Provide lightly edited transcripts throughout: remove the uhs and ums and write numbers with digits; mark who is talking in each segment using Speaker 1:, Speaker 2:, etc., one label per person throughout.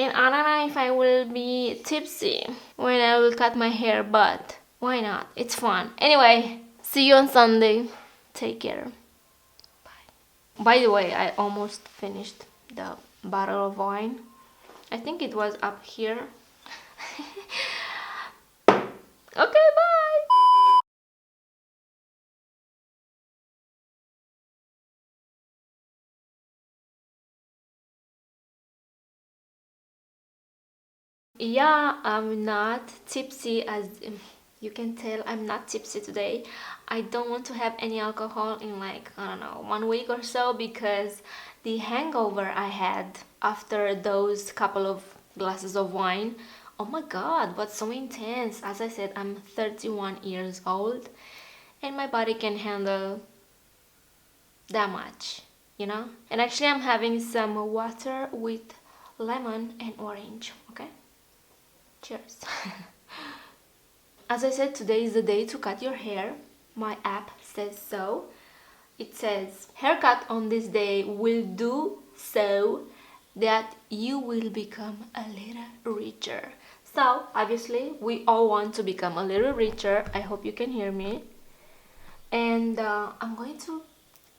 Speaker 1: and I don't know if I will be tipsy when I will cut my hair, but why not? It's fun. Anyway, see you on Sunday. Take care. Bye. By the way, I almost finished the bottle of wine. I think it was up here. Okay, bye. Yeah, I'm not tipsy, as you can tell. I'm not tipsy today. I don't want to have any alcohol in, like, I don't know, 1 week or so, because the hangover I had after those couple of glasses of wine, oh my god, was so intense. As I said, I'm 31 years old and my body can handle that much, you know? And actually I'm having some water with lemon and orange, okay? Cheers. As I said, today is the day to cut your hair. My app says so. It says, haircut on this day will do so that you will become a little richer. So, obviously, we all want to become a little richer. I hope you can hear me. And I'm going to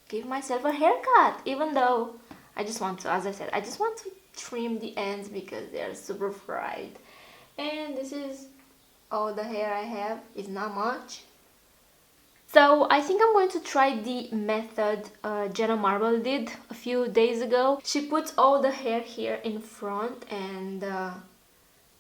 Speaker 1: give myself a haircut, even though I just want to, as I said, I just want to trim the ends because they're super fried. And this is all the hair I have. It's not much. So I think I'm going to try the method Jenna Marble did a few days ago. She puts all the hair here in front, and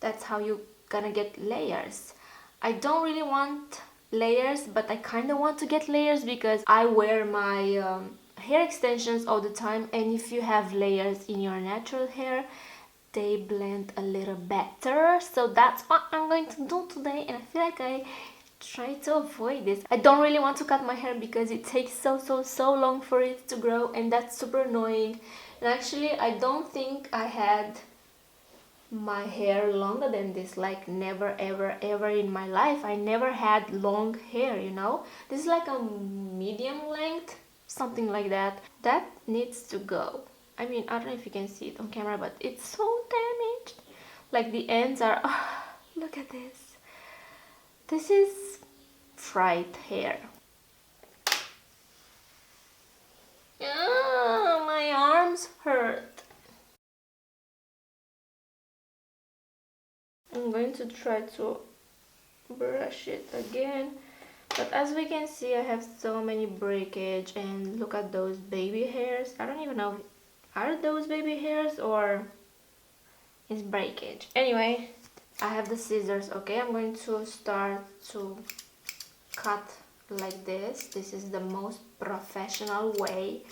Speaker 1: that's how you gonna get layers. I don't really want layers, but I kind of want to get layers because I wear my hair extensions all the time, and if you have layers in your natural hair, they blend a little better. So that's what I'm going to do today, and I feel like I try to avoid this. I don't really want to cut my hair because it takes so long for it to grow, and that's super annoying. And actually I don't think I had my hair longer than this, like never ever in my life. I never had long hair, you know. This is like a medium length, something like that. That needs to go. I mean, I don't know if you can see it on camera, but it's so damaged. Like the ends are, oh, look at this. This is fried hair. Ah, my arms hurt. I'm going to try to brush it again, but as we can see, I have so many breakage, and look at those baby hairs. I don't even know, are those baby hairs or is breakage? Anyway, I have the scissors. Okay, I'm going to start to cut like this. This is the most professional way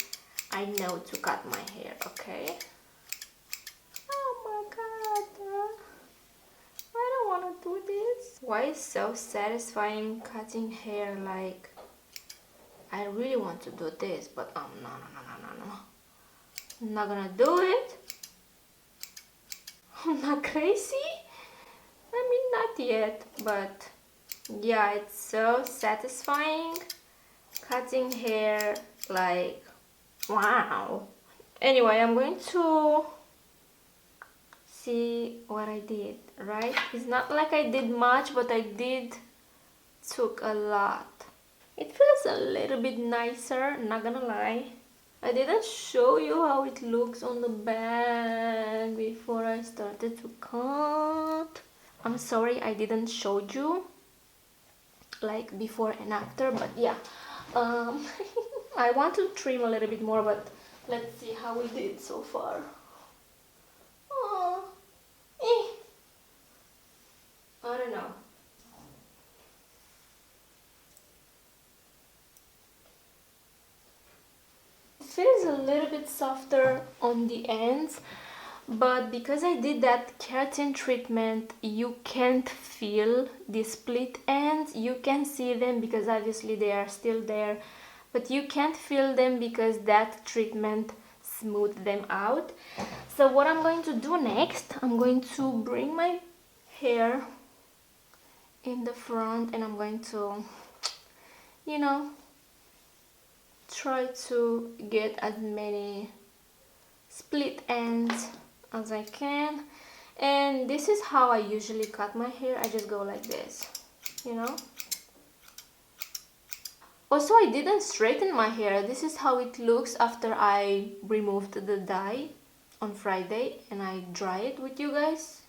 Speaker 1: I know to cut my hair. Okay. Oh my god, I don't want to do this. Why is so satisfying cutting hair? Like, I really want to do this, but no. I'm not gonna do it. I'm not crazy. I mean, not yet, but yeah, it's so satisfying cutting hair. Like, wow. Anyway, I'm going to see what I did, right? It's not like I did much, but I did took a lot. It feels a little bit nicer, not gonna lie. I didn't show you how it looks on the back before I started to cut. I'm sorry I didn't show you like before and after, but yeah. I want to trim a little bit more, but let's see how we did so far. Oh, I don't know. It feels a little bit softer on the ends, but because I did that keratin treatment, you can't feel the split ends. You can see them because obviously they are still there, but you can't feel them because that treatment smoothed them out. So what I'm going to do next, I'm going to bring my hair in the front, and I'm going to, you know, try to get as many split ends as I can. And this is how I usually cut my hair. I just go like this, you know. Also, I didn't straighten my hair. This is how it looks after I removed the dye on Friday and I dry it with you guys.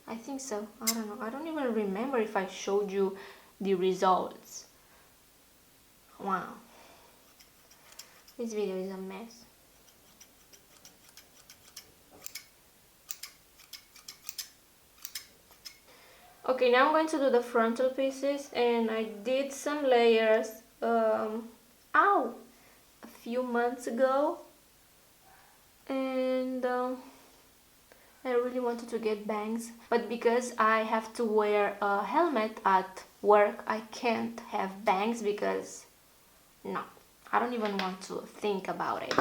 Speaker 1: I think so. I don't know. I don't even remember if I showed you the results. Wow. This video is a mess. Okay, now I'm going to do the frontal pieces, and I did some layers a few months ago, and I really wanted to get bangs, but because I have to wear a helmet at work, I can't have bangs because no, I don't even want to think about it.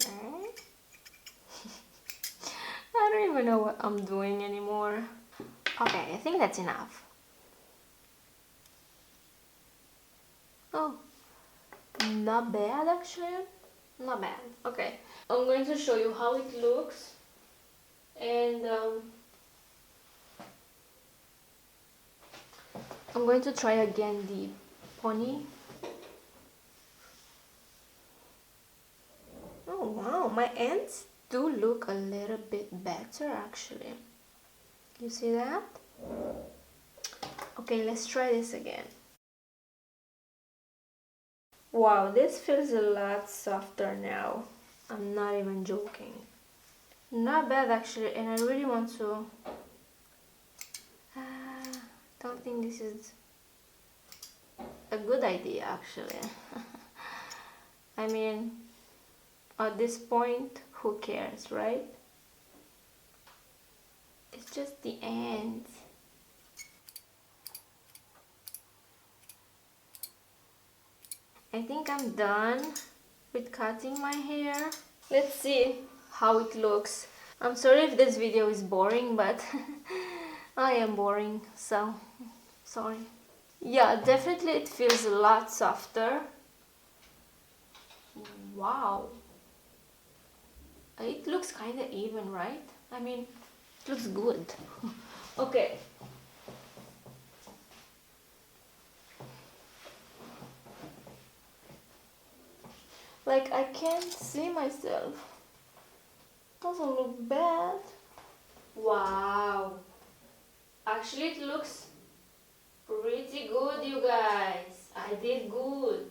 Speaker 1: Okay. I don't even know what I'm doing anymore. Okay, I think that's enough. Oh, not bad actually. Not bad. Okay, I'm going to show you how it looks, and I'm going to try again the pony. Oh wow, my ends do look a little bit better actually. You see that? Okay, let's try this again. Wow, this feels a lot softer now. I'm not even joking. Not bad actually, and I really want to... don't think this is a good idea actually. I mean, at this point, who cares, right? It's just the ends. I think I'm done with cutting my hair. Let's see how it looks. I'm sorry if this video is boring, but I am boring, so sorry. Yeah, definitely it feels a lot softer. Wow. It looks kind of even, right? I mean, it looks good. Okay. Like, I can't see myself. Doesn't look bad. Wow. Actually, it looks pretty good, you guys. I did good.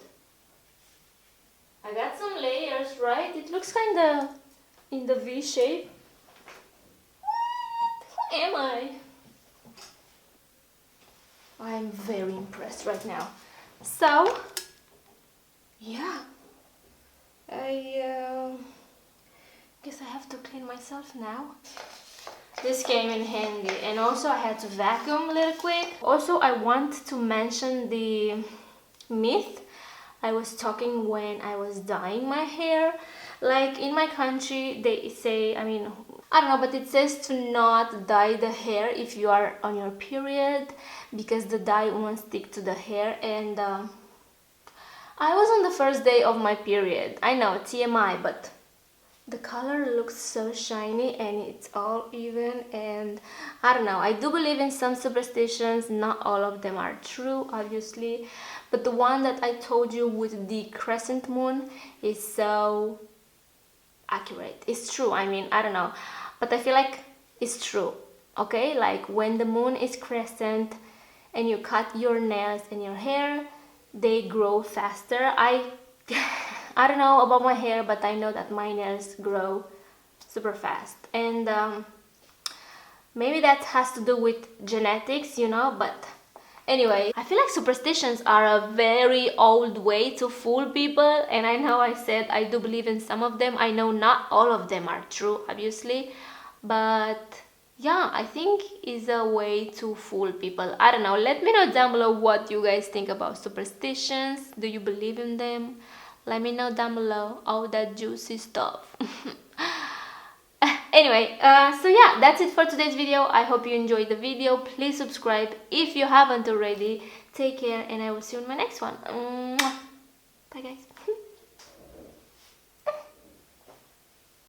Speaker 1: I got some layers, right? It looks kind of in the V shape. What? Who am I? I'm very impressed right now. So, yeah. I guess I have to clean myself now. This came in handy, and also I had to vacuum a little quick. Also, I want to mention the myth I was talking when I was dyeing my hair. Like in my country, they say, I mean, I don't know, but it says to not dye the hair if you are on your period because the dye won't stick to the hair. And I was on the first day of my period. I know, TMI, but the color looks so shiny and it's all even, and I don't know, I do believe in some superstitions. Not all of them are true, obviously, but the one that I told you with the crescent moon is so accurate. It's true. I mean, I don't know, but I feel like it's true. Okay, like when the moon is crescent and you cut your nails and your hair, they grow faster. I don't know about my hair, but I know that my nails grow super fast, and maybe that has to do with genetics, you know. But anyway, I feel like superstitions are a very old way to fool people, and I know I said I do believe in some of them. I know not all of them are true, obviously, but yeah, I think is a way to fool people. I don't know, let me know down below what you guys think about superstitions. Do you believe in them? Let me know down below all that juicy stuff. Anyway, so yeah, that's it for today's video. I hope you enjoyed the video. Please subscribe if you haven't already. Take care, and I will see you in my next one. Mwah. Bye guys.